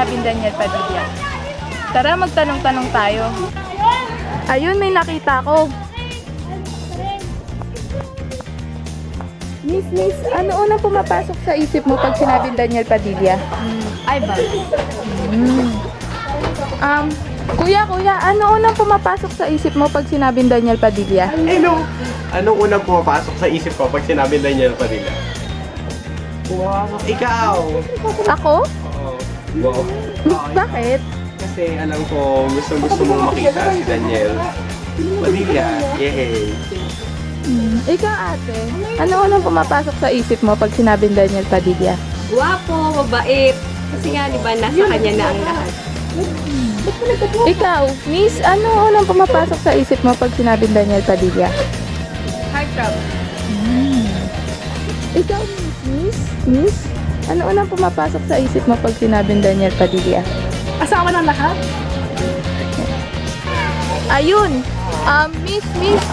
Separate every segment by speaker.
Speaker 1: sinabing Daniel Padilla? Tara, magtanong-tanong tayo. Ayun, may nakita ko. Miss, ano unang pumapasok sa isip mo pag sinabing Daniel Padilla?
Speaker 2: Ivan.
Speaker 1: Kuya, ano unang pumapasok sa isip mo pag sinabing Daniel Padilla?
Speaker 3: Hello! Anong unang pumapasok sa isip ko pag sinabi Daniel Padilla? Wow! Ikaw!
Speaker 1: Ako?
Speaker 3: Oo. Wow.
Speaker 1: Bakit?
Speaker 3: Kasi alam ko gusto mong makita si Daniel Padilla. Yay!
Speaker 1: Ikaw ate, ano unang pumapasok sa isip mo pag sinabing Daniel Padilla?
Speaker 2: Guwapo, mabait. Kasi nga, di ba, nasa kanya na ang lahat.
Speaker 1: Ikaw, Miss, ano unang pumapasok sa isip mo pag sinabing Daniel Padilla?
Speaker 2: Heartthrob.
Speaker 1: Ikaw, Miss, ano unang pumapasok sa isip mo pag sinabing Daniel Padilla?
Speaker 2: Asawa ng lahat?
Speaker 1: Ayun! Miss,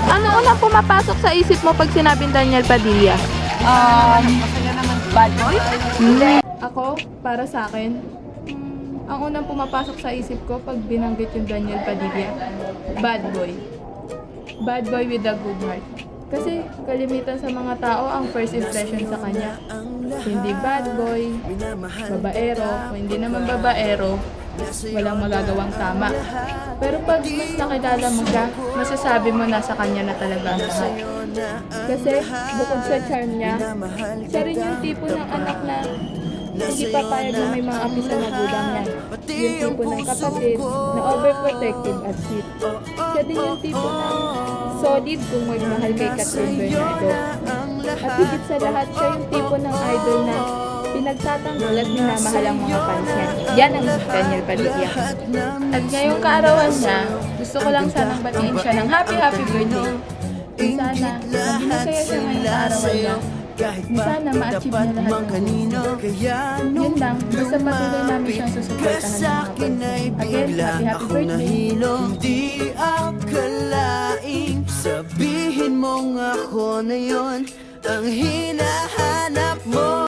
Speaker 1: ano unang pumapasok sa isip mo pag sinabing Daniel Padilla?
Speaker 2: Masaya naman. Bad boy?
Speaker 1: Hindi. Ako, para sa akin, ang unang pumapasok sa isip ko pag binanggit yung Daniel Padilla, bad boy. Bad boy with a good heart. Kasi kalimitan sa mga tao, ang first impression sa kanya, hindi bad boy, babaero, kung hindi naman babaero, walang magagawang tama. Pero pag mas nakilala mo siya, masasabi mo na sa kanya na talaga ang lahat. Kasi bukod sa charm niya, siya rin yung tipo ng anak na hindi papayag na may mga api sa magulang niya. Yung tipo ng kapatid na overprotective at sweet. Siya din yung tipo ng solid kung magmahal kay Catherine Bernardo. At higit sa lahat, siya yung tipo ng idol na pinagtatanggol at minamahal ang mga fans niya. Yan ang Daniel Padilla. At ngayong kaarawan niya, gusto ko lang sanang batiin siya ng happy birthday. Kung sana, maging masaya siya ngayong kaarawan niya. Sana ma-achieve niya lahat ng gusto. Yun lang, basta patuloy namin siyang susuportahan ng mga fans. Again, happy birthday!
Speaker 4: Hindi akalaing sabihin mong ako na yon ang hinahanap mo.